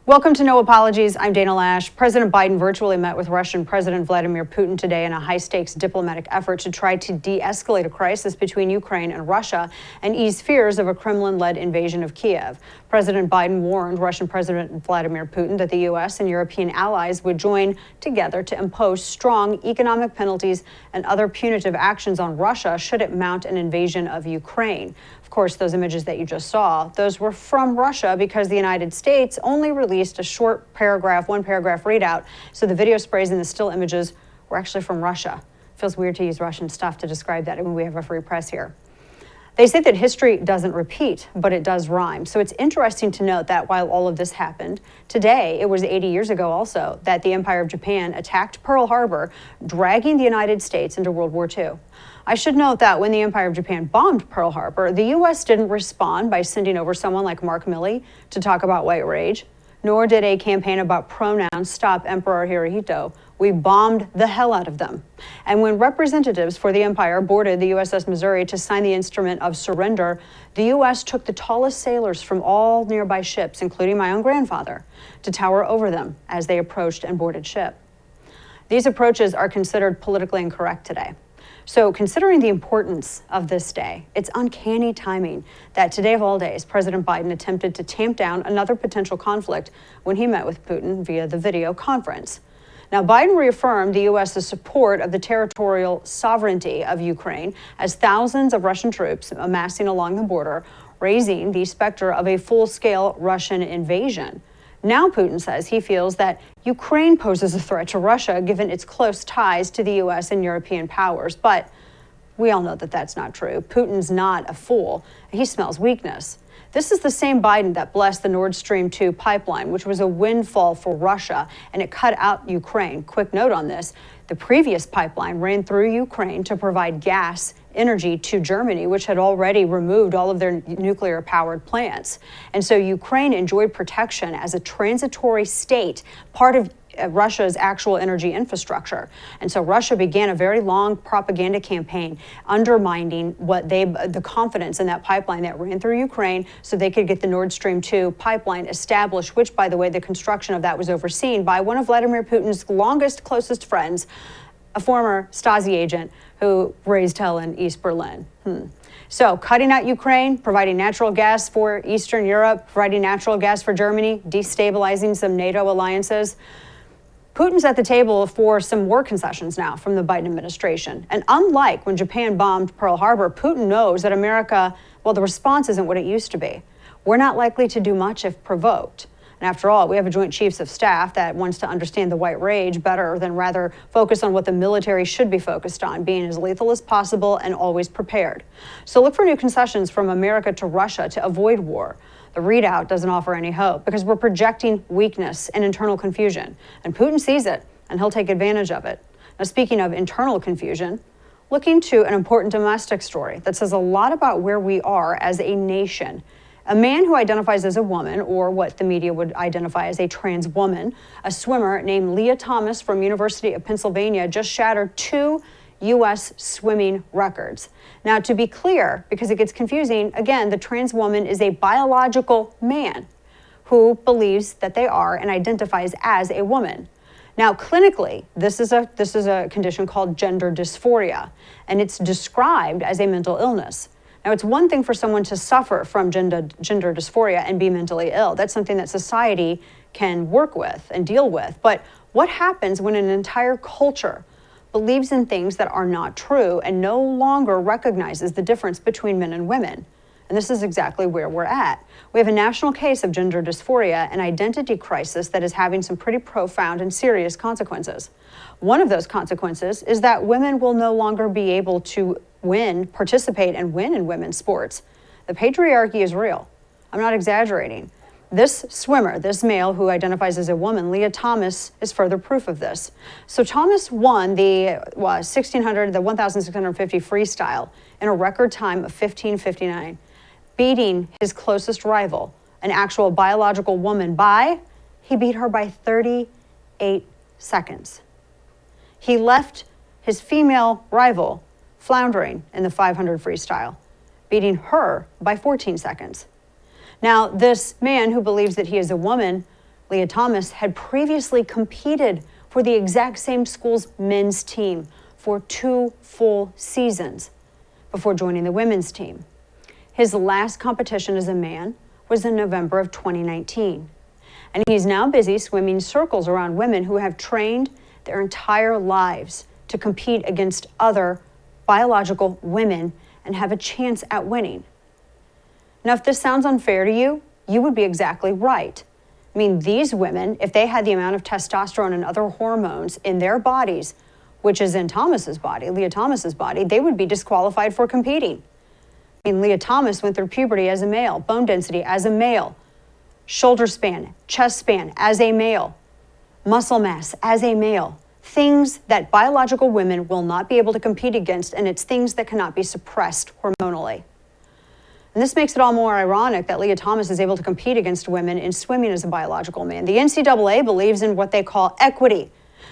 Welcome to No Apologies. I'm Dana Lash. President Biden virtually met with Russian President Vladimir Putin today in a high-stakes diplomatic effort to try to de-escalate a crisis between Ukraine and Russia and ease fears of a Kremlin-led invasion of Kiev. President Biden warned Russian President Vladimir Putin that the U.S. and European allies would join together to impose strong economic penalties and other punitive actions on Russia should it mount an invasion of Ukraine. Of course, those images that you just saw, those were from Russia because the United States only released a short paragraph, one-paragraph readout, so the video sprays and the still images were actually from Russia. It feels weird to use Russian stuff to describe that when we have a free press here. They say that history doesn't repeat, but it does rhyme. So it's interesting to note that while all of this happened, today, it was 80 years ago also, that the Empire of Japan attacked Pearl Harbor, dragging the United States into World War II. I should note that when the Empire of Japan bombed Pearl Harbor, the U.S. didn't respond by sending over someone like Mark Milley to talk about white rage, nor did a campaign about pronouns stop Emperor Hirohito. We bombed the hell out of them. And when representatives for the empire boarded the USS Missouri to sign the instrument of surrender, the U.S. took the tallest sailors from all nearby ships, including my own grandfather, to tower over them as they approached and boarded ship. These approaches are considered politically incorrect today. So considering the importance of this day, it's uncanny timing that today of all days, President Biden attempted to tamp down another potential conflict when he met with Putin via the video conference. Now, Biden reaffirmed the U.S.'s support of the territorial sovereignty of Ukraine as thousands of Russian troops amassing along the border, raising the specter of a full-scale Russian invasion. Now Putin says he feels that Ukraine poses a threat to Russia given its close ties to the U.S. and European powers. But we all know that that's not true. Putin's not a fool. He smells weakness. This is the same Biden that blessed the Nord Stream 2 pipeline, which was a windfall for Russia, and it cut out Ukraine. Quick note on this. The previous pipeline ran through Ukraine to provide gas energy to Germany, which had already removed all of their nuclear-powered plants. And so Ukraine enjoyed protection as a transitory state, part of Russia's actual energy infrastructure. And so Russia began a very long propaganda campaign undermining the confidence in that pipeline that ran through Ukraine so they could get the Nord Stream 2 pipeline established, which, by the way, the construction of that was overseen by one of Vladimir Putin's longest, closest friends, a former Stasi agent who raised hell in East Berlin. So cutting out Ukraine, providing natural gas for Eastern Europe, providing natural gas for Germany, destabilizing some NATO alliances. Putin's at the table for some more concessions now from the Biden administration. And unlike when Japan bombed Pearl Harbor, Putin knows that America, well, the response isn't what it used to be. We're not likely to do much if provoked. And after all, we have a Joint Chiefs of Staff that wants to understand the white rage better than rather focus on what the military should be focused on, being as lethal as possible and always prepared. So look for new concessions from America to Russia to avoid war. The readout doesn't offer any hope because we're projecting weakness and internal confusion. And Putin sees it, and he'll take advantage of it. Now, speaking of internal confusion, looking to an important domestic story that says a lot about where we are as a nation. A man who identifies as a woman, or what the media would identify as a trans woman, a swimmer named Leah Thomas from University of Pennsylvania, just shattered 2 U.S. swimming records. Now, to be clear, because it gets confusing, again, the trans woman is a biological man who believes that they are and identifies as a woman. Now, clinically, this is a condition called gender dysphoria, and it's described as a mental illness. Now, it's one thing for someone to suffer from gender dysphoria and be mentally ill. That's something that society can work with and deal with. But what happens when an entire culture believes in things that are not true and no longer recognizes the difference between men and women? And this is exactly where we're at. We have a national case of gender dysphoria, an identity crisis that is having some pretty profound and serious consequences. One of those consequences is that women will no longer be able to participate and win in women's sports. The patriarchy is real. I'm not exaggerating. This swimmer, this male who identifies as a woman, Leah Thomas, is further proof of this. So Thomas won the 1,650 freestyle in a record time of 15:59, beating his closest rival, an actual biological woman, he beat her by 38 seconds. He left his female rival floundering in the 500 freestyle, beating her by 14 seconds. Now, this man who believes that he is a woman Leah Thomas had previously competed for the exact same school's men's team for 2 full seasons before joining the women's team. His last competition as a man was in November of 2019. And he's now busy swimming circles around women who have trained their entire lives to compete against other biological women and have a chance at winning. Now, if this sounds unfair to you, you would be exactly right. I mean, these women, if they had the amount of testosterone and other hormones in their bodies, which is in Thomas's body, Leah Thomas's body, they would be disqualified for competing. I mean, Leah Thomas went through puberty as a male, bone density as a male, shoulder span, chest span as a male, muscle mass as a male, things that biological women will not be able to compete against, and it's things that cannot be suppressed hormonally. And this makes it all more ironic that Leah Thomas is able to compete against women in swimming as a biological man. The NCAA believes in what they call equity.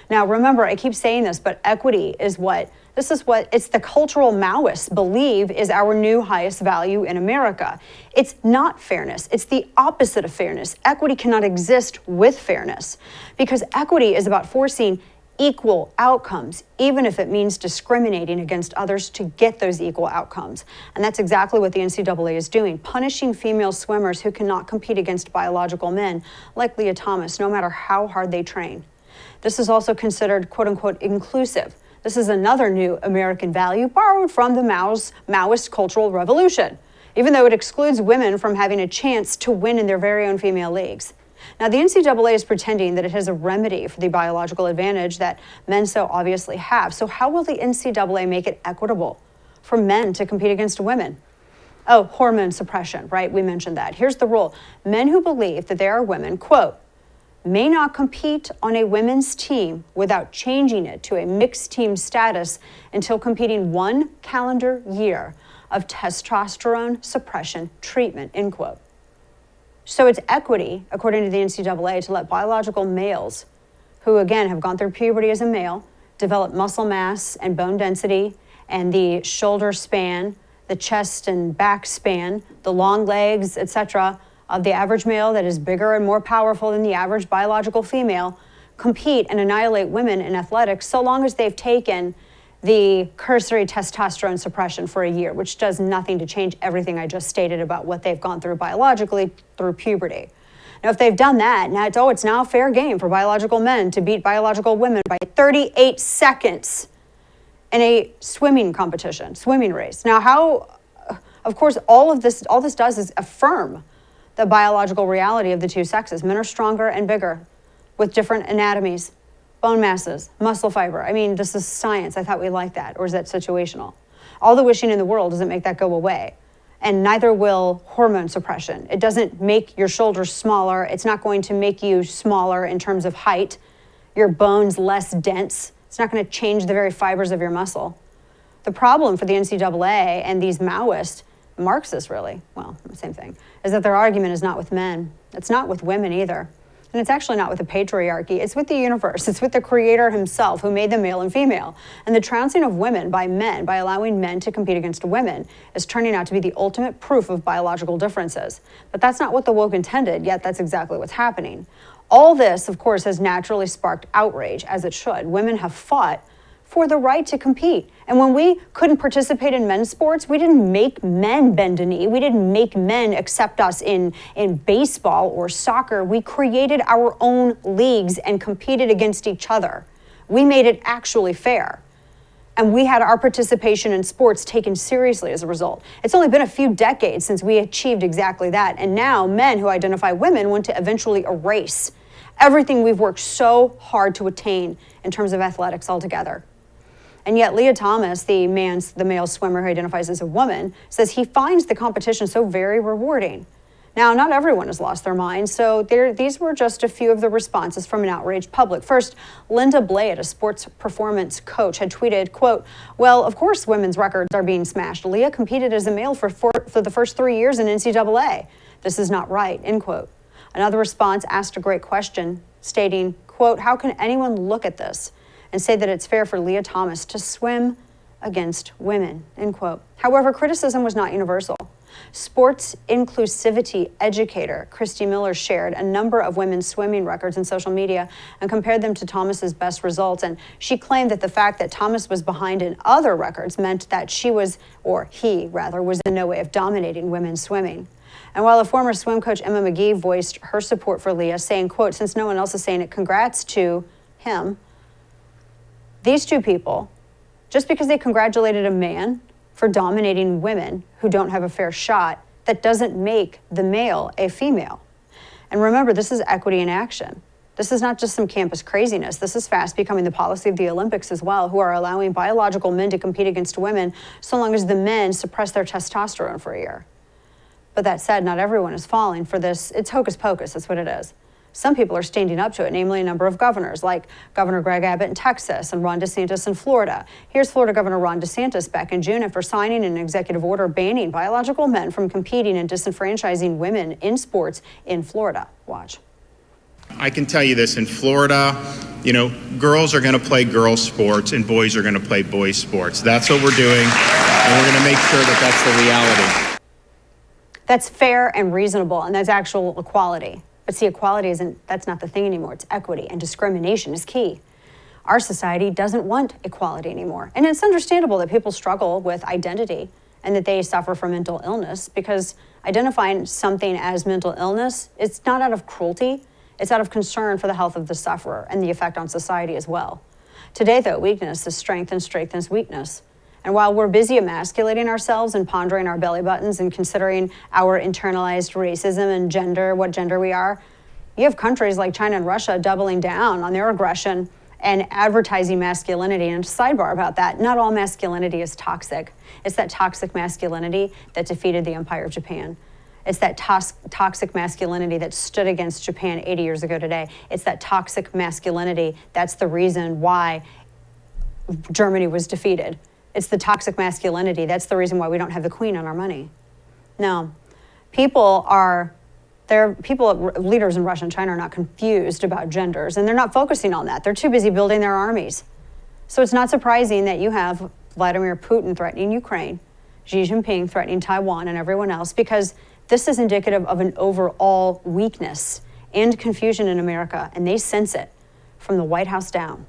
Now, remember, I keep saying this, but equity is it's the cultural Maoists believe is our new highest value in America. It's not fairness. It's the opposite of fairness. Equity cannot exist with fairness because equity is about forcing equal outcomes, even if it means discriminating against others to get those equal outcomes. And that's exactly what the NCAA is doing, punishing female swimmers who cannot compete against biological men like Leah Thomas, no matter how hard they train. This is also considered, quote unquote, inclusive. This is another new American value borrowed from the Maoist cultural revolution, even though it excludes women from having a chance to win in their very own female leagues. Now, the NCAA is pretending that it has a remedy for the biological advantage that men so obviously have. So how will the NCAA make it equitable for men to compete against women? Oh, hormone suppression, right? We mentioned that. Here's the rule. Men who believe that they are women, quote, may not compete on a women's team without changing it to a mixed team status until completing 1 calendar year of testosterone suppression treatment, end quote. So it's equity, according to the NCAA, to let biological males who, again, have gone through puberty as a male, develop muscle mass and bone density and the shoulder span, the chest and back span, the long legs, etc., of the average male that is bigger and more powerful than the average biological female, compete and annihilate women in athletics so long as they've taken the cursory testosterone suppression for a year, which does nothing to change everything I just stated about what they've gone through biologically through puberty. Now, if they've done that, now it's now fair game for biological men to beat biological women by 38 seconds in a swimming competition, swimming race. Now, of course, all this does is affirm the biological reality of the two sexes. Men are stronger and bigger with different anatomies, bone masses, muscle fiber. I mean, this is science. I thought we liked that. Or is that situational? All the wishing in the world doesn't make that go away. And neither will hormone suppression. It doesn't make your shoulders smaller. It's not going to make you smaller in terms of height. Your bones less dense. It's not going to change the very fibers of your muscle. The problem for the NCAA and these Maoist, Marxists really, well, same thing, is that their argument is not with men. It's not with women either. And it's actually not with the patriarchy. It's with the universe. It's with the creator himself who made them male and female. And the trouncing of women, by allowing men to compete against women, is turning out to be the ultimate proof of biological differences. But that's not what the woke intended, yet that's exactly what's happening. All this, of course, has naturally sparked outrage, as it should. Women have fought for the right to compete. And when we couldn't participate in men's sports, we didn't make men bend a knee. We didn't make men accept us in baseball or soccer. We created our own leagues and competed against each other. We made it actually fair. And we had our participation in sports taken seriously as a result. It's only been a few decades since we achieved exactly that. And now men who identify women want to eventually erase everything we've worked so hard to attain in terms of athletics altogether. And yet Leah Thomas, the male swimmer who identifies as a woman, says he finds the competition so very rewarding. Now, not everyone has lost their mind, so these were just a few of the responses from an outraged public. First, Linda Blade, a sports performance coach, had tweeted, quote, well, of course women's records are being smashed. Leah competed as a male for the first 3 years in NCAA. This is not right, end quote. Another response asked a great question, stating, quote, how can anyone look at this and say that it's fair for Leah Thomas to swim against women, end quote. However, criticism was not universal. Sports inclusivity educator Christy Miller shared a number of women's swimming records in social media and compared them to Thomas's best results. And she claimed that the fact that Thomas was behind in other records meant that she was, or he rather, was in no way of dominating women's swimming. And while a former swim coach, Emma McGee, voiced her support for Leah, saying, quote, since no one else is saying it, congrats to him. These two people, just because they congratulated a man for dominating women who don't have a fair shot, that doesn't make the male a female. And remember, this is equity in action. This is not just some campus craziness. This is fast becoming the policy of the Olympics as well, who are allowing biological men to compete against women so long as the men suppress their testosterone for a year. But that said, not everyone is falling for this. It's hocus pocus, that's what it is. Some people are standing up to it, namely a number of governors, like Governor Greg Abbott in Texas and Ron DeSantis in Florida. Here's Florida Governor Ron DeSantis back in June after signing an executive order banning biological men from competing and disenfranchising women in sports in Florida. Watch. I can tell you this, in Florida, girls are going to play girls sports and boys are going to play boys sports. That's what we're doing, and we're going to make sure that that's the reality. That's fair and reasonable, and that's actual equality. But see, equality that's not the thing anymore. It's equity, and discrimination is key. Our society doesn't want equality anymore. And it's understandable that people struggle with identity and that they suffer from mental illness, because identifying something as mental illness, it's not out of cruelty, it's out of concern for the health of the sufferer and the effect on society as well. Today, though, weakness is strength and strength is weakness. And while we're busy emasculating ourselves and pondering our belly buttons and considering our internalized racism and gender, what gender we are, you have countries like China and Russia doubling down on their aggression and advertising masculinity. And sidebar about that, not all masculinity is toxic. It's that toxic masculinity that defeated the Empire of Japan. It's that toxic masculinity that stood against Japan 80 years ago today. It's that toxic masculinity that's the reason why Germany was defeated. It's the toxic masculinity. That's the reason why we don't have the queen on our money. No, leaders in Russia and China are not confused about genders, and they're not focusing on that. They're too busy building their armies. So it's not surprising that you have Vladimir Putin threatening Ukraine, Xi Jinping threatening Taiwan and everyone else, because this is indicative of an overall weakness and confusion in America, and they sense it from the White House down.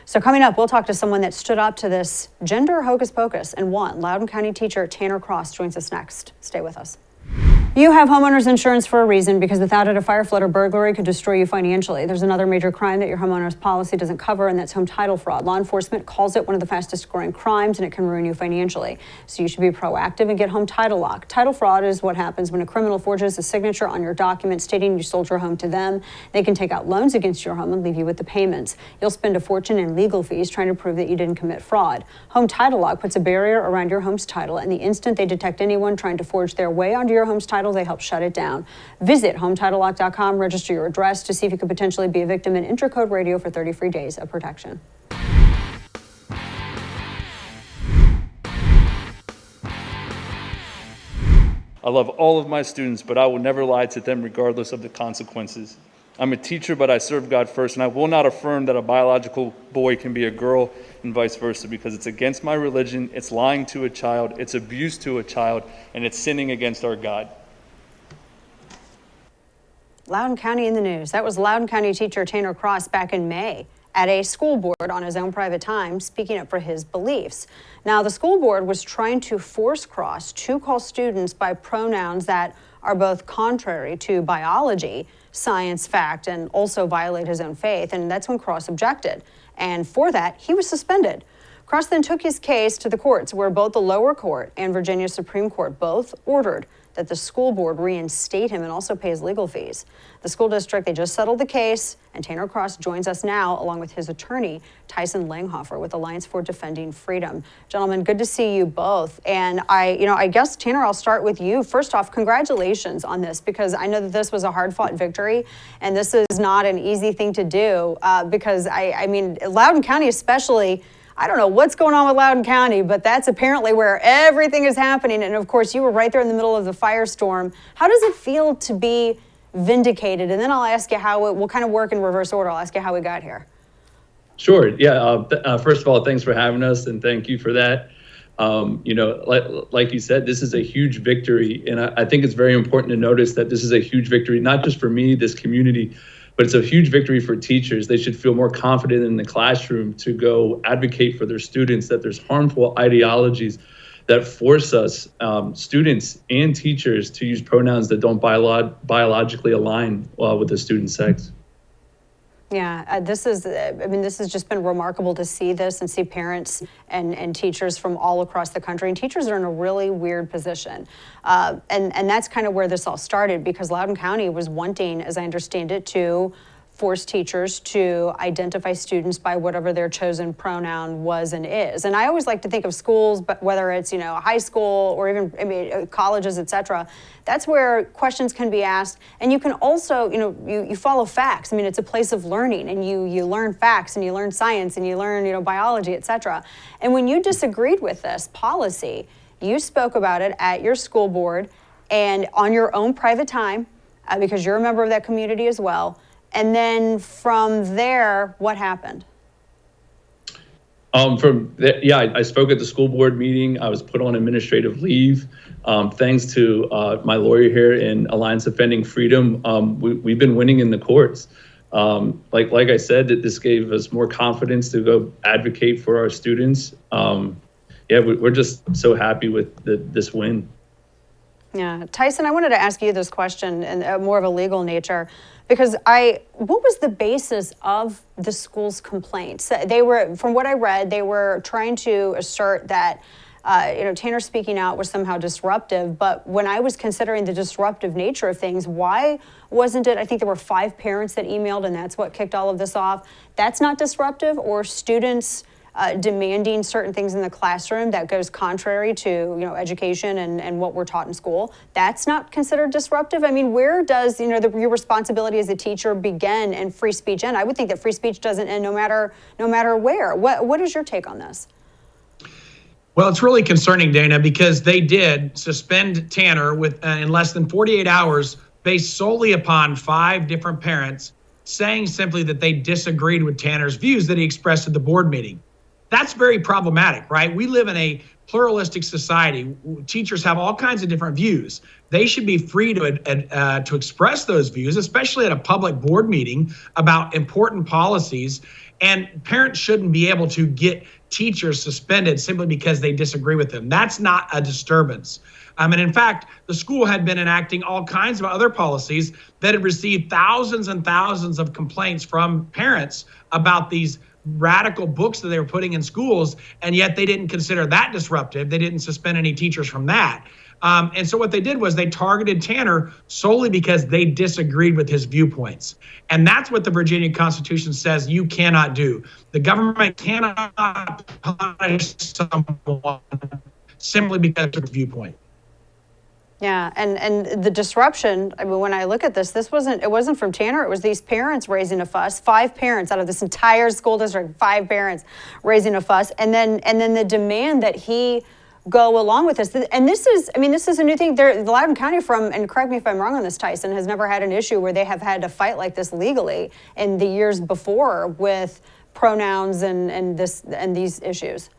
So coming up, we'll talk to someone that stood up to this gender hocus pocus and won. Loudoun County teacher Tanner Cross joins us next. Stay with us. You have homeowner's insurance for a reason, because without it, a fire, flood, or burglary could destroy you financially. There's another major crime that your homeowner's policy doesn't cover, and that's home title fraud. Law enforcement calls it one of the fastest growing crimes, and it can ruin you financially. So you should be proactive and get home title lock. Title fraud is what happens when a criminal forges a signature on your document stating you sold your home to them. They can take out loans against your home and leave you with the payments. You'll spend a fortune in legal fees trying to prove that you didn't commit fraud. Home title lock puts a barrier around your home's title, and the instant they detect anyone trying to forge their way onto your home's title, they help shut it down. Visit HometitleLock.com, register your address to see if you could potentially be a victim, and enter code radio for 30 free days of protection. I love all of my students, but I will never lie to them regardless of the consequences. I'm a teacher, but I serve God first, and I will not affirm that a biological boy can be a girl and vice versa, because it's against my religion, it's lying to a child, it's abuse to a child, and it's sinning against our God. Loudoun County in the news. That was Loudoun County teacher Tanner Cross back in May at a school board on his own private time, speaking up for his beliefs. Now, the school board was trying to force Cross to call students by pronouns that are both contrary to biology, science, fact, and also violate his own faith. And that's when Cross objected. And for that, he was suspended. Cross then took his case to the courts, where both the lower court and Virginia Supreme Court both ordered that the school board reinstate him and also pay his legal fees. The school district, they just settled the case, and Tanner Cross joins us now along with his attorney, Tyson Langhofer, with Alliance for Defending Freedom. Gentlemen, good to see you both. And I guess, Tanner, I'll start with you. First off, congratulations on this, because I know that this was a hard-fought victory, and this is not an easy thing to do, because I mean, Loudoun County especially, I don't know what's going on with Loudoun County, but that's apparently where everything is happening. And of course, you were right there in the middle of the firestorm. How does it feel to be vindicated? And then I'll ask you how we'll kind of work in reverse order. I'll ask you how we got here. Sure. Yeah. First of all, thanks for having us, and thank you for that. Like you said, this is a huge victory. And I think it's very important to notice that this is a huge victory, not just for me, this community, but it's a huge victory for teachers. They should feel more confident in the classroom to go advocate for their students, that there's harmful ideologies that force us, students and teachers, to use pronouns that don't biologically align with the student's sex. Yeah, this has just been remarkable to see this and see parents and teachers from all across the country. And teachers are in a really weird position. And that's kind of where this all started, because Loudoun County was wanting, as I understand it, to force teachers to identify students by whatever their chosen pronoun was and is. And I always like to think of schools, but whether it's, high school or even colleges, et cetera, that's where questions can be asked. And you can also, you follow facts. It's a place of learning, and you learn facts, and you learn science, and you learn, biology, et cetera. And when you disagreed with this policy, you spoke about it at your school board and on your own private time, because you're a member of that community as well. And then from there, what happened? I spoke at the school board meeting. I was put on administrative leave. Thanks to my lawyer here in Alliance Defending Freedom, we've been winning in the courts. Like I said, that this gave us more confidence to go advocate for our students. We're just so happy with this win. Yeah, Tyson, I wanted to ask you this question, and more of a legal nature, because what was the basis of the school's complaints? They were, from what I read, they were trying to assert that, Tanner speaking out was somehow disruptive. But when I was considering the disruptive nature of things, why wasn't it? I think there were 5 parents that emailed, and that's what kicked all of this off. That's not disruptive, or students demanding certain things in the classroom that goes contrary to education and what we're taught in school. That's not considered disruptive. Where does your responsibility as a teacher begin and free speech end? I would think that free speech doesn't end no matter where. What is your take on this? Well, it's really concerning, Dana, because they did suspend Tanner in less than 48 hours based solely upon 5 different parents saying simply that they disagreed with Tanner's views that he expressed at the board meeting. That's very problematic, right? We live in a pluralistic society. Teachers have all kinds of different views. They should be free to express those views, especially at a public board meeting about important policies. And parents shouldn't be able to get teachers suspended simply because they disagree with them. That's not a disturbance. And in fact, the school had been enacting all kinds of other policies that had received thousands and thousands of complaints from parents about these radical books that they were putting in schools, and yet they didn't consider that disruptive. They didn't suspend any teachers from that. And so what they did was they targeted Tanner solely because they disagreed with his viewpoints. And that's what the Virginia Constitution says you cannot do. The government cannot punish someone simply because of their viewpoint. Yeah, and the disruption, when I look at this, it wasn't from Tanner, it was these parents raising a fuss, 5 parents out of this entire school district, 5 parents raising a fuss, and then the demand that he go along with this. And this is a new thing. The Loudoun County, and correct me if I'm wrong on this, Tyson, has never had an issue where they have had to fight like this legally in the years before with pronouns and these issues.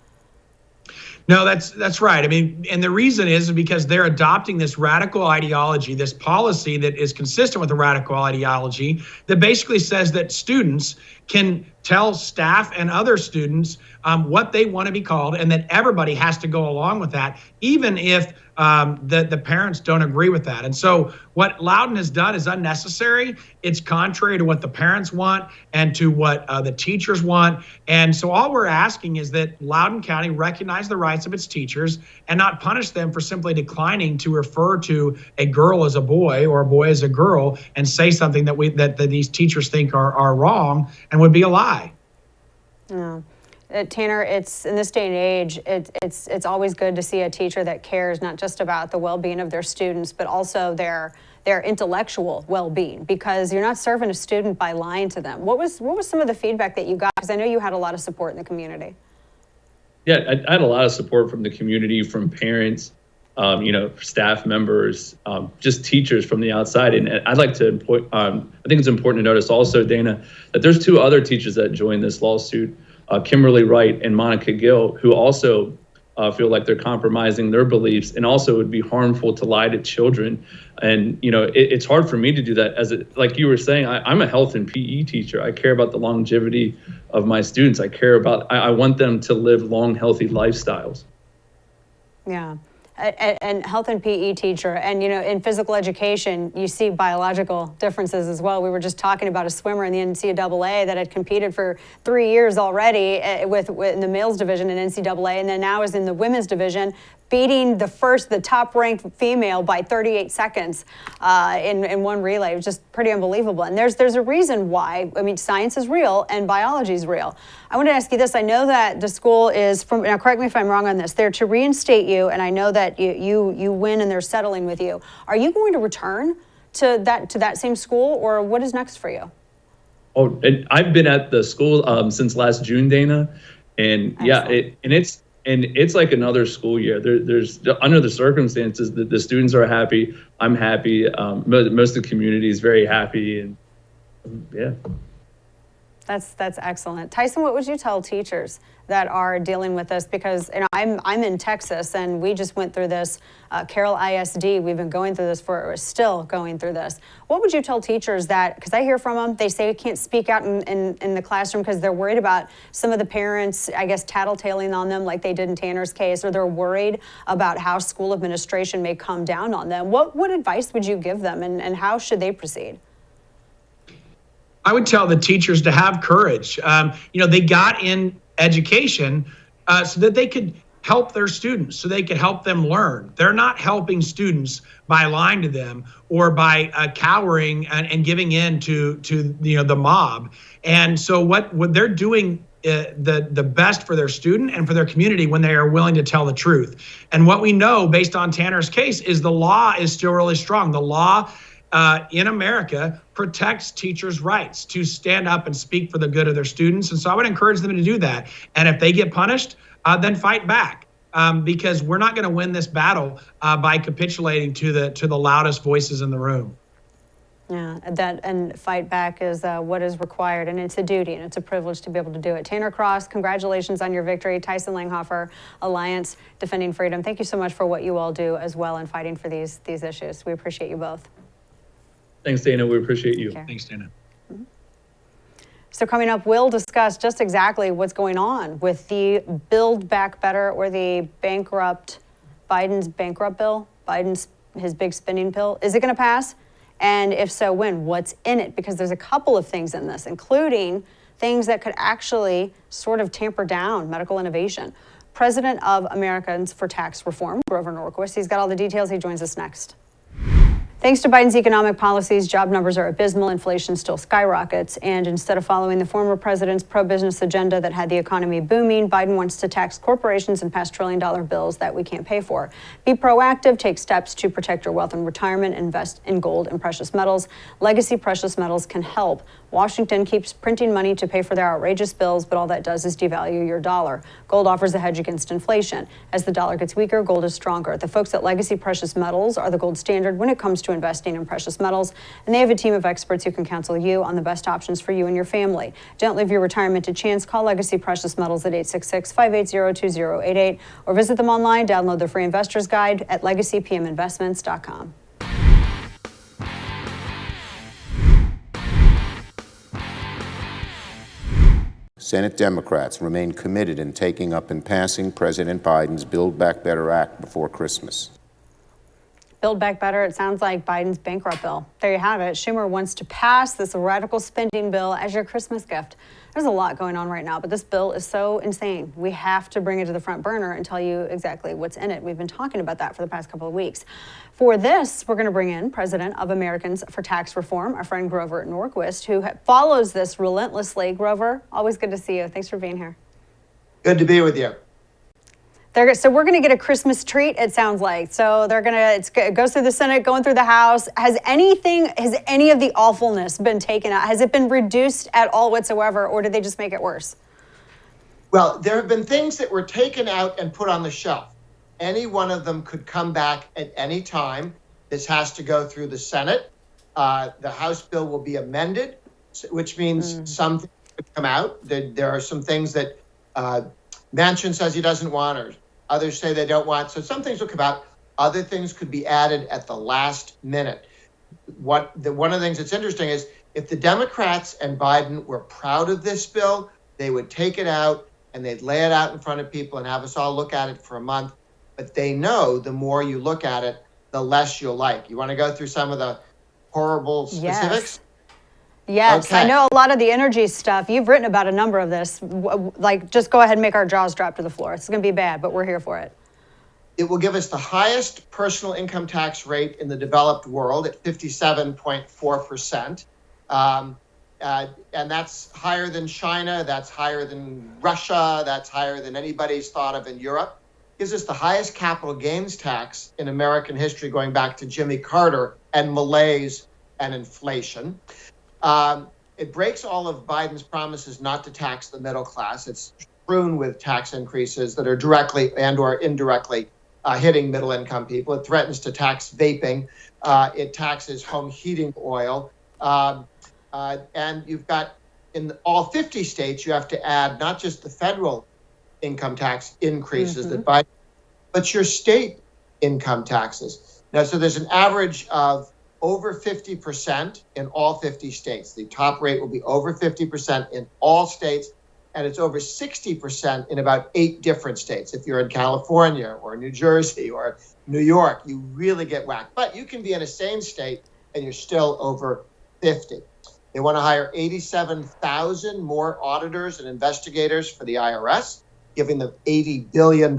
No, that's right. And the reason is because they're adopting this radical ideology, this policy that is consistent with the radical ideology that basically says that students can tell staff and other students what they want to be called, and that everybody has to go along with that, even if the parents don't agree with that. And so what Loudoun has done is unnecessary. It's contrary to what the parents want and to what the teachers want. And so all we're asking is that Loudoun County recognize the rights of its teachers and not punish them for simply declining to refer to a girl as a boy or a boy as a girl and say something that these teachers think are wrong and would be a lie. Yeah. Tanner, it's in this day and age, it's always good to see a teacher that cares not just about the well-being of their students, but also their intellectual well-being, because you're not serving a student by lying to them. What was some of the feedback that you got? Because I know you had a lot of support in the community. Yeah, I had a lot of support from the community, from parents, staff members, just teachers from the outside. And I'd like to I think it's important to notice also, Dana, that there's 2 other teachers that joined this lawsuit, Kimberly Wright and Monica Gill, who also feel like they're compromising their beliefs, and also it would be harmful to lie to children. And it's hard for me to do that. Like you were saying, I'm a health and PE teacher. I care about the longevity of my students. I want them to live long, healthy lifestyles. Yeah. And health and PE teacher, and in physical education, you see biological differences as well. We were just talking about a swimmer in the NCAA that had competed for 3 years already in the males division in NCAA, and then now is in the women's division, beating the top-ranked female by 38 seconds in one relay. It was just pretty unbelievable. And there's a reason why. I mean, science is real and biology is real. I want to ask you this. I know that the school is now correct me if I'm wrong on this, they're to reinstate you, and I know that you win and they're settling with you. Are you going to return to that same school, or what is next for you? Oh, and I've been at the school since last June, Dana, and Excellent. it's like another school year. There's under the circumstances that the students are happy. I'm happy. Most of the community is very happy, and yeah. That's excellent. Tyson, what would you tell teachers that are dealing with this? Because I'm in Texas, and we just went through this. Carroll ISD, we've been going through this we're still going through this. What would you tell teachers that, because I hear from them, they say they can't speak out in the classroom because they're worried about some of the parents, I guess, tattletaling on them like they did in Tanner's case, or they're worried about how school administration may come down on them. What advice would you give them, and how should they proceed? I would tell the teachers to have courage. They got in education so that they could help their students, so they could help them learn. They're not helping students by lying to them or by cowering and giving in to the mob. And so what they're doing the best for their student and for their community when they are willing to tell the truth. And what we know based on Tanner's case is the law is still really strong. The law in America protects teachers' rights to stand up and speak for the good of their students. And so I would encourage them to do that. And if they get punished, then fight back, because we're not going to win this battle by capitulating to the loudest voices in the room. Yeah, and fight back is what is required, and it's a duty, and it's a privilege to be able to do it. Tanner Cross, congratulations on your victory. Tyson Langhofer, Alliance Defending Freedom, thank you so much for what you all do as well in fighting for these issues. We appreciate you both. Thanks, Dana. We appreciate you. Okay. Thanks, Dana. So coming up, we'll discuss just exactly what's going on with the Build Back Better, or the Biden's bankrupt bill, his big spending bill. Is it going to pass? And if so, when? What's in it? Because there's a couple of things in this, including things that could actually sort of tamper down medical innovation. President of Americans for Tax Reform, Grover Norquist, he's got all the details. He joins us next. Thanks to Biden's economic policies, job numbers are abysmal, inflation still skyrockets, and instead of following the former president's pro-business agenda that had the economy booming, Biden wants to tax corporations and pass trillion-dollar bills that we can't pay for. Be proactive, take steps to protect your wealth in retirement, invest in gold and precious metals. Legacy Precious Metals can help. Washington keeps printing money to pay for their outrageous bills, but all that does is devalue your dollar. Gold offers a hedge against inflation. As the dollar gets weaker, gold is stronger. The folks at Legacy Precious Metals are the gold standard when it comes to investing in precious metals, and they have a team of experts who can counsel you on the best options for you and your family. Don't leave your retirement to chance. Call Legacy Precious Metals at 866-580-2088 or visit them online. Download the free investor's guide at legacypminvestments.com. Senate Democrats remain committed in taking up and passing President Biden's Build Back Better Act before Christmas. Build Back Better, it sounds like Biden's bankrupt bill. There you have it. Schumer wants to pass this radical spending bill as your Christmas gift. There's a lot going on right now, but this bill is so insane. We have to bring it to the front burner and tell you exactly what's in it. We've been talking about that for the past couple of weeks. For this, we're going to bring in President of Americans for Tax Reform, our friend Grover Norquist, who follows this relentlessly. Grover, always good to see you. Thanks for being here. Good to be with you. So we're going to get a Christmas treat, it sounds like. So it goes through the Senate, going through the House. Has any of the awfulness been taken out? Has it been reduced at all whatsoever, or did they just make it worse? Well, there have been things that were taken out and put on the shelf. Any one of them could come back at any time. This has to go through the Senate. The House bill will be amended, which means some things could come out. There are some things that Manchin says he doesn't want, or Others say they don't want. So some things will come out. Other things could be added at the last minute. One of the things that's interesting is if the Democrats and Biden were proud of this bill, they would take it out and they'd lay it out in front of people and have us all look at it for a month. But they know the more you look at it, the less you'll like. You want to go through some of the horrible specifics? Yes, Okay. I know a lot of the energy stuff. You've written about a number of this. Like, just go ahead and make our jaws drop to the floor. It's going to be bad, but we're here for it. It will give us the highest personal income tax rate in the developed world at 57.4%. And that's higher than China, that's higher than Russia, that's higher than anybody's thought of in Europe. Gives us the highest capital gains tax in American history going back to Jimmy Carter and malaise and inflation. It breaks all of Biden's promises not to tax the middle class. It's strewn with tax increases that are directly and or indirectly hitting middle income people. It threatens to tax vaping. It taxes home heating oil. And you've got in all 50 states, you have to add not just the federal income tax increases that Biden, but your state income taxes. Now, so there's an average of over 50% in all 50 states. The top rate will be over 50% in all states, and it's over 60% in about 8 different states. If you're in California or New Jersey or New York, you really get whacked. But you can be in a same state and you're still over 50. They want to hire 87,000 more auditors and investigators for the IRS, giving them $80 billion.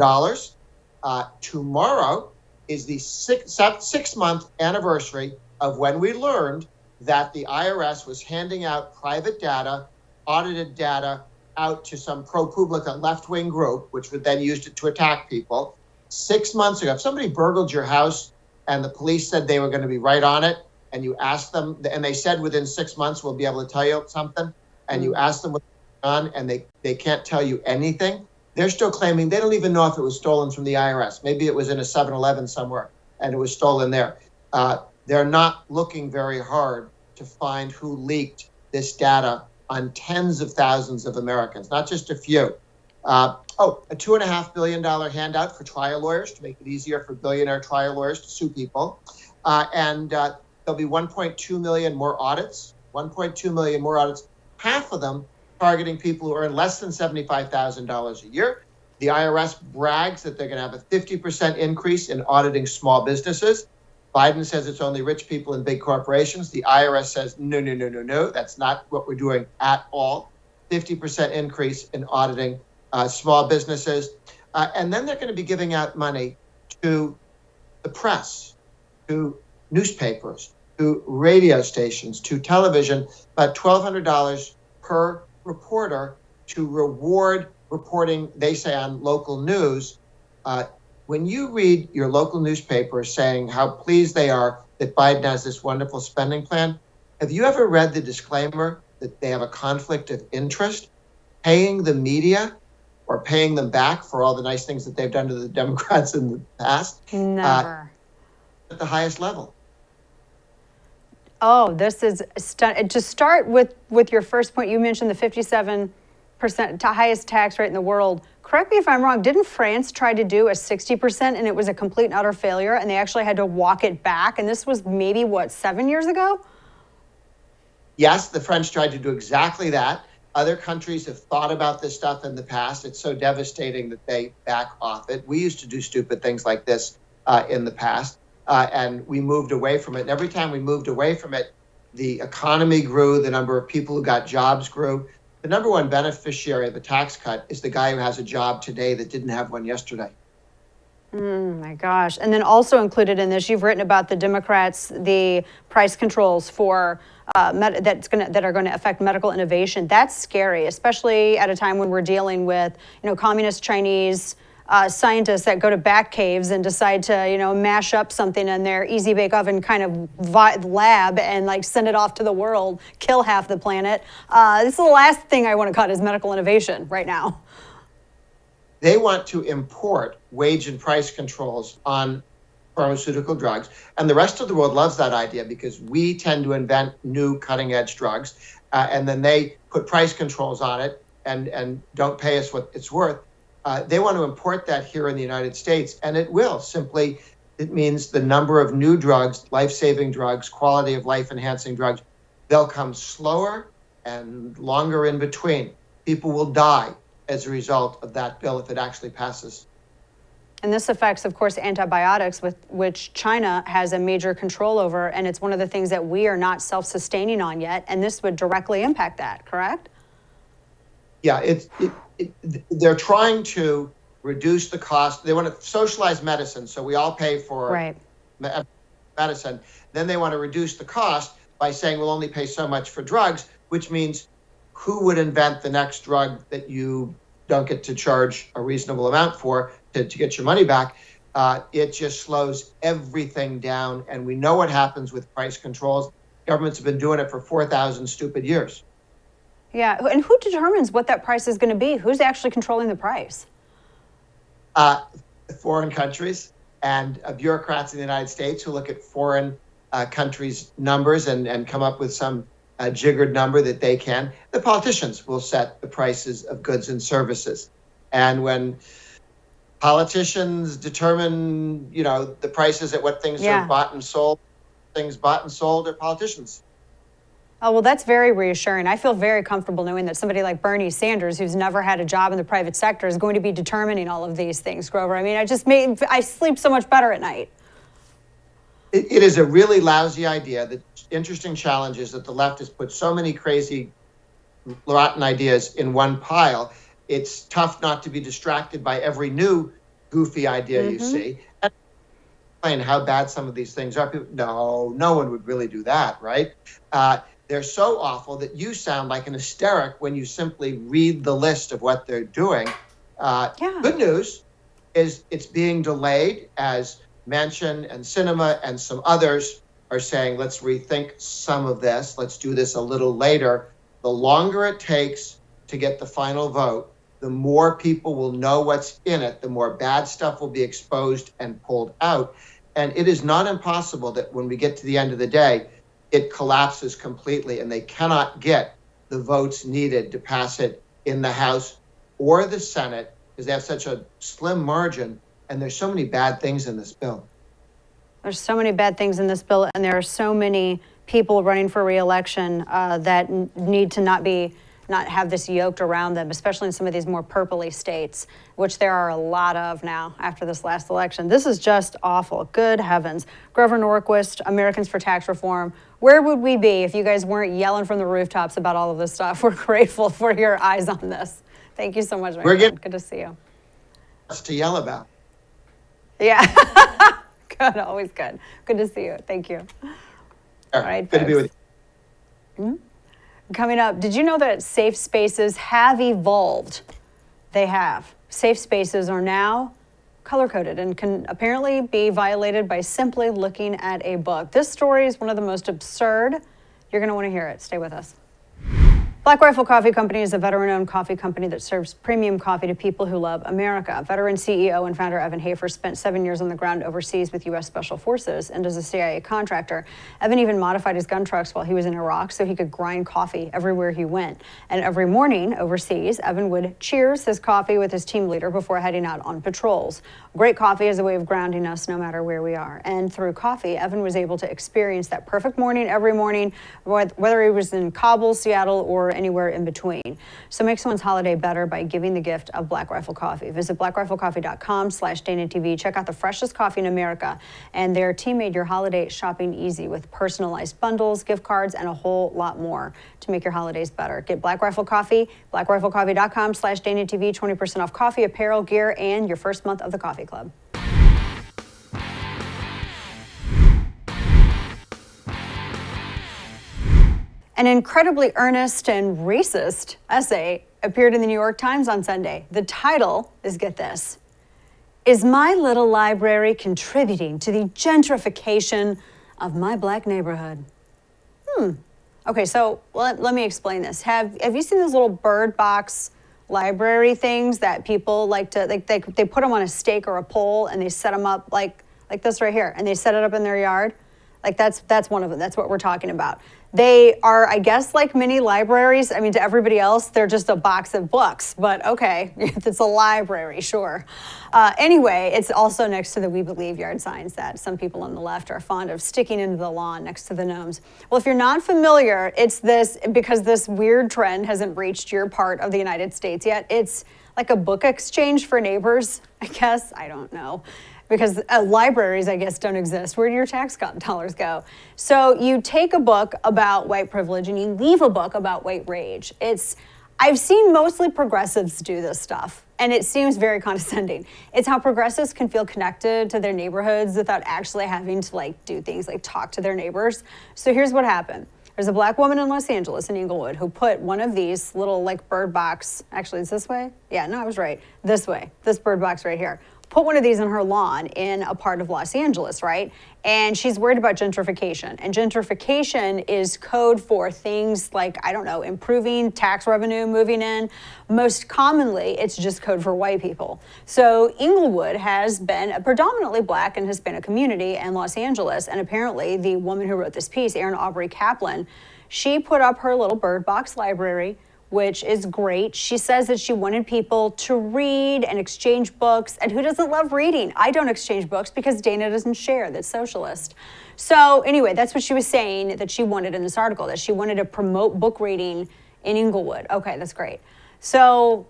Tomorrow is the six-month anniversary of when we learned that the IRS was handing out private data, audited data, out to some ProPublica left-wing group, which would then use it to attack people. 6 months ago, if somebody burgled your house and the police said they were going to be right on it, and you asked them, and they said within 6 months we'll be able to tell you something, and you ask them what's going on, and they can't tell you anything, they're still claiming they don't even know if it was stolen from the IRS. Maybe it was in a 7-Eleven somewhere, and it was stolen there. They're not looking very hard to find who leaked this data on tens of thousands of Americans, not just a few. A $2.5 billion handout for trial lawyers to make it easier for billionaire trial lawyers to sue people. And there'll be 1.2 million more audits, 1.2 million more audits, half of them targeting people who earn less than $75,000 a year. The IRS brags that they're going to have a 50% increase in auditing small businesses. Biden says it's only rich people and big corporations. The IRS says, no, that's not what we're doing at all. 50% increase in auditing small businesses. And then they're going to be giving out money to the press, to newspapers, to radio stations, to television, about $1,200 per reporter to reward reporting, they say, on local news. When you read your local newspaper saying how pleased they are that Biden has this wonderful spending plan, have you ever read the disclaimer that they have a conflict of interest? Paying the media or paying them back for all the nice things that they've done to the Democrats in the past? Never. At the highest level. Oh, this is to start with your first point. You mentioned the 57% highest tax rate in the world. Correct me if I'm wrong. Didn't France try to do a 60% and it was a complete and utter failure, and they actually had to walk it back? And this was maybe 7 years ago? Yes, the French tried to do exactly that. Other countries have thought about this stuff in the past. It's so devastating that they back off it. We used to do stupid things like this in the past. And we moved away from it. And every time we moved away from it, the economy grew, the number of people who got jobs grew. The number one beneficiary of a tax cut is the guy who has a job today that didn't have one yesterday. My gosh. And then also included in this, you've written about the Democrats, the price controls for that are going to affect medical innovation. That's scary, especially at a time when we're dealing with, communist Chinese scientists that go to bat caves and decide to, mash up something in their easy bake oven kind of lab and send it off to the world, kill half the planet. This is the last thing I want to cut is medical innovation right now. They want to import wage and price controls on pharmaceutical drugs. And the rest of the world loves that idea because we tend to invent new cutting edge drugs. And then they put price controls on it and don't pay us what it's worth. They want to import that here in the United States, and it will. Simply, it means the number of new drugs, life-saving drugs, quality of life-enhancing drugs, they'll come slower and longer in between. People will die as a result of that bill if it actually passes. And this affects, of course, antibiotics, with which China has a major control over, and it's one of the things that we are not self-sustaining on yet, and this would directly impact that, correct? Yeah, they're trying to reduce the cost. They want to socialize medicine, so we all pay for medicine. Then they want to reduce the cost by saying we'll only pay so much for drugs, which means who would invent the next drug that you don't get to charge a reasonable amount for to get your money back? It just slows everything down, and we know what happens with price controls. Governments have been doing it for 4,000 stupid years. Yeah, and who determines what that price is going to be? Who's actually controlling the price? Foreign countries and bureaucrats in the United States who look at foreign countries' numbers and come up with some jiggered number that they can. The politicians will set the prices of goods and services. And when politicians determine, the prices at what things are bought and sold, things bought and sold are politicians. Oh, well, that's very reassuring. I feel very comfortable knowing that somebody like Bernie Sanders, who's never had a job in the private sector, is going to be determining all of these things, Grover. I mean, I sleep so much better at night. It is a really lousy idea. The interesting challenge is that the left has put so many crazy, rotten ideas in one pile. It's tough not to be distracted by every new goofy idea you see. And explain how bad some of these things are. No one would really do that, right? They're so awful that you sound like an hysteric when you simply read the list of what they're doing. Good news is it's being delayed, as Manchin and Sinema and some others are saying, let's rethink some of this. Let's do this a little later. The longer it takes to get the final vote, the more people will know what's in it, the more bad stuff will be exposed and pulled out. And it is not impossible that when we get to the end of the day, it collapses completely and they cannot get the votes needed to pass it in the House or the Senate because they have such a slim margin, and there's so many bad things in this bill. There's so many bad things in this bill, and there are so many people running for re-election that need to not have this yoked around them, especially in some of these more purpley states, which there are a lot of now after this last election. This is just awful. Good heavens. Grover Norquist, Americans for Tax Reform. Where would we be if you guys weren't yelling from the rooftops about all of this stuff? We're grateful for your eyes on this. Thank you so much, my friend. Good to see you. To yell about. Yeah. Good, always good. Good to see you. Thank you. All right, good to be with you. Coming up, did you know that safe spaces have evolved? They have. Safe spaces are now color-coded and can apparently be violated by simply looking at a book. This story is one of the most absurd. You're going to want to hear it. Stay with us. Black Rifle Coffee Company is a veteran-owned coffee company that serves premium coffee to people who love America. Veteran CEO and founder Evan Hafer spent 7 years on the ground overseas with U.S. Special Forces and as a CIA contractor. Evan even modified his gun trucks while he was in Iraq so he could grind coffee everywhere he went. And every morning overseas, Evan would cheers his coffee with his team leader before heading out on patrols. Great coffee is a way of grounding us no matter where we are. And through coffee, Evan was able to experience that perfect morning every morning, whether he was in Kabul, Seattle, or anywhere in between. So make someone's holiday better by giving the gift of Black Rifle Coffee. Visit blackriflecoffee.com/DanaTV. Check out the freshest coffee in America. And their team made your holiday shopping easy with personalized bundles, gift cards, and a whole lot more to make your holidays better. Get Black Rifle Coffee, blackriflecoffee.com/DanaTV, 20% off coffee, apparel, gear, and your first month of the Coffee Club. An incredibly earnest and racist essay appeared in the New York Times on Sunday. The title is, get this, "Is My Little Library Contributing to the Gentrification of My Black Neighborhood?" Okay, so let me explain this. Have you seen those little bird box library things that people like to, they put them on a stake or a pole and they set them up like this right here, and they set it up in their yard? Like that's one of them. That's what we're talking about. They are, I guess, like mini libraries. I mean, to everybody else, they're just a box of books, but okay, it's a library, sure. Anyway, it's also next to the We Believe yard signs that some people on the left are fond of sticking into the lawn next to the gnomes. Well, if you're not familiar, it's this, because this weird trend hasn't reached your part of the United States yet, it's like a book exchange for neighbors, I guess, I don't know. Because libraries, I guess, don't exist. Where do your tax dollars go? So you take a book about white privilege and you leave a book about white rage. I've seen mostly progressives do this stuff, and it seems very condescending. It's how progressives can feel connected to their neighborhoods without actually having to do things like talk to their neighbors. So here's what happened. There's a black woman in Los Angeles, in Inglewood, who put one of these little bird box, actually it's this way? Yeah, no, I was right. This way, this bird box right here. Put one of these on her lawn in a part of Los Angeles, right? And she's worried about gentrification. And gentrification is code for things like, I don't know, improving tax revenue, moving in. Most commonly, it's just code for white people. So Inglewood has been a predominantly black and Hispanic community in Los Angeles. And apparently the woman who wrote this piece, Erin Aubrey Kaplan, she put up her little bird box library, which is great. She says that she wanted people to read and exchange books. And who doesn't love reading? I don't exchange books because Dana doesn't share. That's socialist. So anyway, that's what she was saying that she wanted in this article, that she wanted to promote book reading in Inglewood. Okay, that's great. So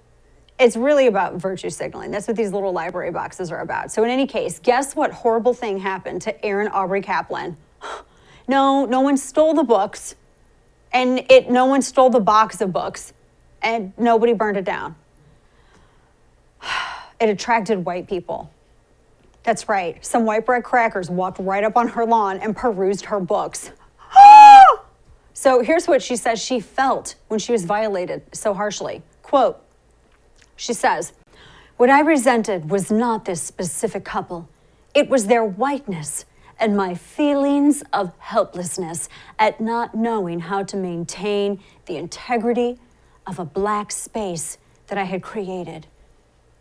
it's really about virtue signaling. That's what these little library boxes are about. So in any case, guess what horrible thing happened to Erin Aubrey Kaplan? No one stole the books. And no one stole the box of books, and nobody burned it down. It attracted white people. That's right. Some white bread crackers walked right up on her lawn and perused her books. So here's what she says she felt when she was violated so harshly. Quote, she says, "What I resented was not this specific couple. It was their whiteness and my feelings of helplessness at not knowing how to maintain the integrity of a black space that I had created,"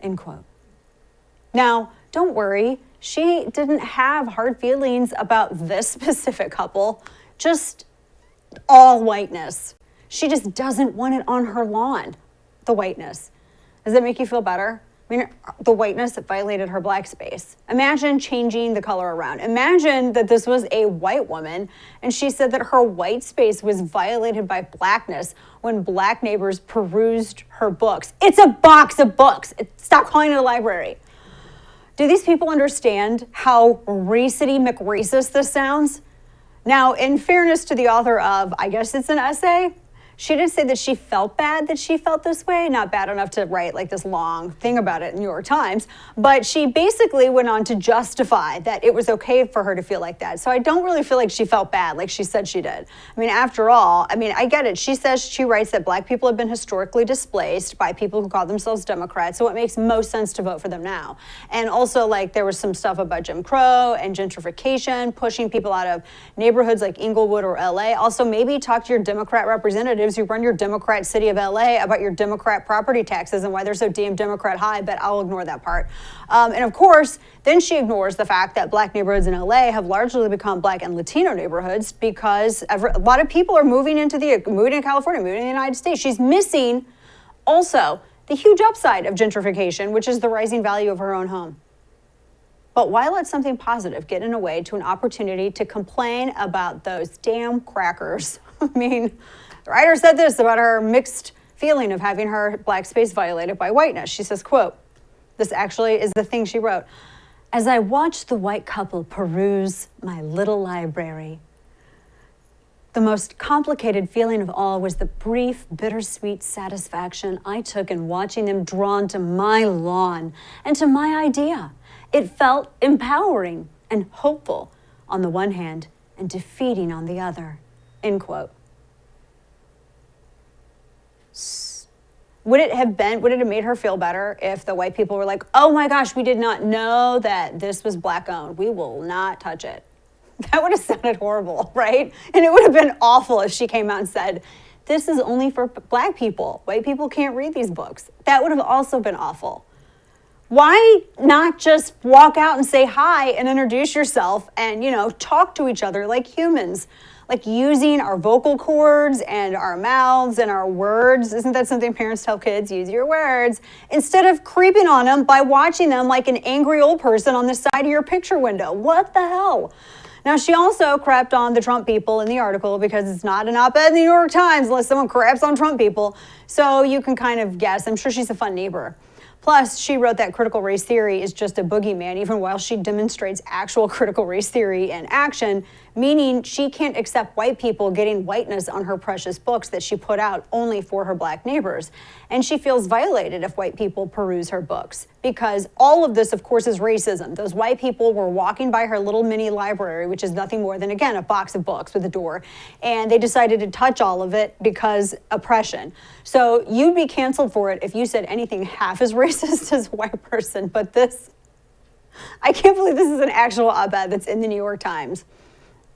end quote. Now, don't worry, she didn't have hard feelings about this specific couple, just all whiteness. She just doesn't want it on her lawn, the whiteness. Does that make you feel better? I mean, the whiteness that violated her black space. Imagine changing the color around. Imagine that this was a white woman and she said that her white space was violated by blackness when black neighbors perused her books. It's a box of books. Stop calling it a library. Do these people understand how racity McRacist this sounds? Now, in fairness to the author of, I guess it's an essay, she did say that she felt bad that she felt this way, not bad enough to write this long thing about it in New York Times, but she basically went on to justify that it was okay for her to feel like that. So I don't really feel like she felt bad like she said she did. I mean, after all, I get it. She writes that black people have been historically displaced by people who call themselves Democrats, so it makes most sense to vote for them now. And also, there was some stuff about Jim Crow and gentrification, pushing people out of neighborhoods like Inglewood or LA. Also, maybe talk to your Democrat representatives who run your Democrat city of LA about your Democrat property taxes and why they're so damn Democrat high, but I'll ignore that part. And of course, then she ignores the fact that black neighborhoods in LA have largely become black and Latino neighborhoods because a lot of people are moving to California, moving to the United States. She's missing also the huge upside of gentrification, which is the rising value of her own home. But why let something positive get in the way to an opportunity to complain about those damn crackers? I mean, the writer said this about her mixed feeling of having her black space violated by whiteness. She says, quote, this actually is the thing she wrote. "As I watched the white couple peruse my little library, the most complicated feeling of all was the brief, bittersweet satisfaction I took in watching them drawn to my lawn and to my idea. It felt empowering and hopeful on the one hand and defeating on the other," end quote. Would it have made her feel better if the white people were like, "Oh my gosh, we did not know that this was black owned. We will not touch it"? That would have sounded horrible, right? And it would have been awful if she came out and said, "This is only for black people. White people can't read these books." That would have also been awful. Why not just walk out and say hi and introduce yourself and, talk to each other like humans? Like using our vocal cords and our mouths and our words. Isn't that something parents tell kids? Use your words. Instead of creeping on them by watching them like an angry old person on the side of your picture window. What the hell? Now, she also crapped on the Trump people in the article because it's not an op-ed in the New York Times unless someone craps on Trump people. So you can kind of guess. I'm sure she's a fun neighbor. Plus, she wrote that critical race theory is just a boogeyman, even while she demonstrates actual critical race theory in action, meaning she can't accept white people getting whiteness on her precious books that she put out only for her black neighbors. And she feels violated if white people peruse her books, because all of this, of course, is racism. Those white people were walking by her little mini library, which is nothing more than, again, a box of books with a door, and they decided to touch all of it because oppression. So you'd be canceled for it if you said anything half as racist as a white person, but this, I can't believe this is an actual op-ed that's in the New York Times.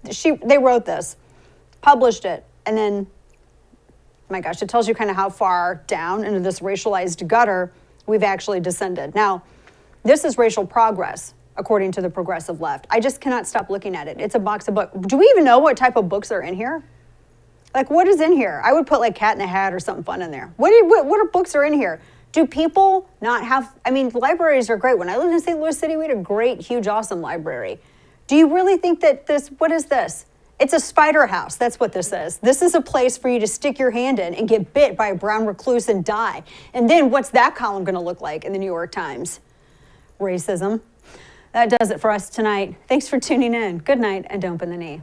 They wrote this, published it, and then, my gosh, it tells you kind of how far down into this racialized gutter we've actually descended. Now, this is racial progress, according to the progressive left. I just cannot stop looking at it. It's a box of books. Do we even know what type of books are in here? Like, what is in here? I would put like Cat in the Hat or something fun in there. What are books are in here? Do people not have, I mean, libraries are great. When I lived in St. Louis City, we had a great, huge, awesome library. Do you really think that what is this? It's a spider house. That's what this is. This is a place for you to stick your hand in and get bit by a brown recluse and die. And then what's that column going to look like in the New York Times? Racism. That does it for us tonight. Thanks for tuning in. Good night and don't bend the knee.